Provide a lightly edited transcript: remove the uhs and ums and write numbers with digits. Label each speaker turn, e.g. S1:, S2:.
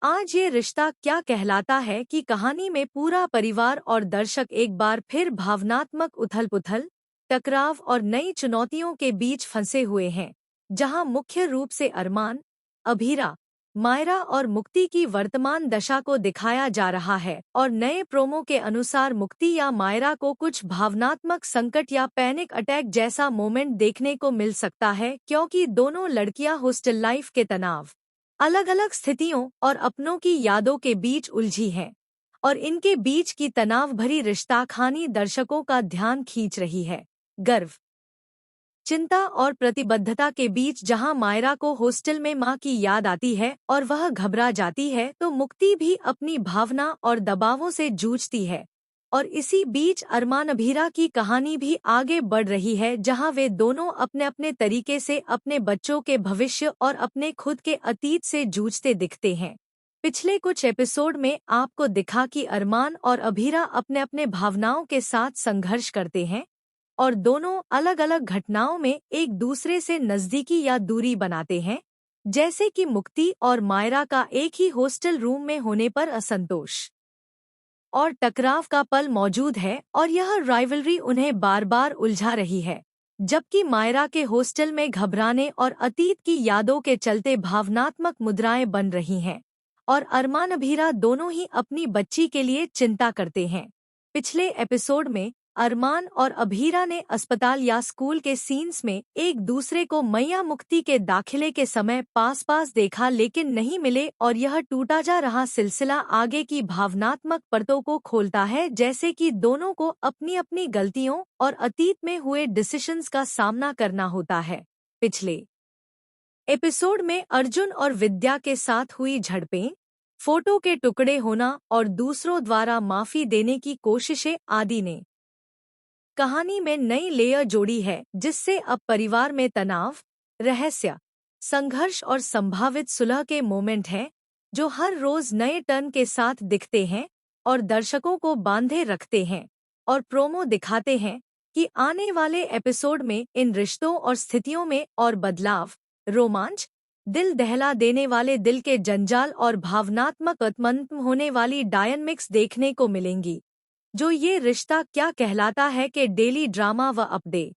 S1: आज ये रिश्ता क्या कहलाता है कि कहानी में पूरा परिवार और दर्शक एक बार फिर भावनात्मक उथल-पुथल, टकराव और नई चुनौतियों के बीच फंसे हुए हैं, जहां मुख्य रूप से अरमान, अभीरा, मायरा और मुक्ति की वर्तमान दशा को दिखाया जा रहा है और नए प्रोमो के अनुसार मुक्ति या मायरा को कुछ भावनात्मक संकट या पैनिक अटैक जैसा मोमेंट देखने को मिल सकता है क्योंकि दोनों लड़कियां हॉस्टल लाइफ के तनाव, अलग अलग स्थितियों और अपनों की यादों के बीच उलझी हैं और इनके बीच की तनाव भरी रिश्ता कहानी दर्शकों का ध्यान खींच रही है। गर्व, चिंता और प्रतिबद्धता के बीच जहां मायरा को हॉस्टल में मां की याद आती है और वह घबरा जाती है तो मुक्ति भी अपनी भावना और दबावों से जूझती है। और इसी बीच अरमान अभीरा की कहानी भी आगे बढ़ रही है जहां वे दोनों अपने अपने तरीके से अपने बच्चों के भविष्य और अपने खुद के अतीत से जूझते दिखते हैं। पिछले कुछ एपिसोड में आपको दिखा कि अरमान और अभीरा अपने अपने भावनाओं के साथ संघर्ष करते हैं और दोनों अलग अलग घटनाओं में एक दूसरे से नजदीकी या दूरी बनाते हैं, जैसे कि मुक्ति और मायरा का एक ही हॉस्टल रूम में होने पर असंतोष और टकराव का पल मौजूद है और यह राइवलरी उन्हें बार बार उलझा रही है, जबकि मायरा के हॉस्टल में घबराने और अतीत की यादों के चलते भावनात्मक मुद्राएं बन रही हैं और अरमान अभीरा दोनों ही अपनी बच्ची के लिए चिंता करते हैं। पिछले एपिसोड में अरमान और अभीरा ने अस्पताल या स्कूल के सीन्स में एक दूसरे को मैया मुक्ति के दाखिले के समय पास पास देखा लेकिन नहीं मिले और यह टूटा जा रहा सिलसिला आगे की भावनात्मक परतों को खोलता है, जैसे कि दोनों को अपनी अपनी गलतियों और अतीत में हुए डिसीजंस का सामना करना होता है। पिछले एपिसोड में अर्जुन और विद्या के साथ हुई झड़पें, फोटो के टुकड़े होना और दूसरों द्वारा माफी देने की कोशिशें आदि ने कहानी में नई लेयर जोड़ी है, जिससे अब परिवार में तनाव, रहस्य, संघर्ष और संभावित सुलह के मोमेंट हैं जो हर रोज नए टर्न के साथ दिखते हैं और दर्शकों को बांधे रखते हैं और प्रोमो दिखाते हैं कि आने वाले एपिसोड में इन रिश्तों और स्थितियों में और बदलाव, रोमांच, दिल दहला देने वाले दिल के जंजाल और भावनात्मक उत्मंत्न होने वाली डायनमिक्स देखने को मिलेंगी। जो ये रिश्ता क्या कहलाता है कि डेली ड्रामा व अपडेट।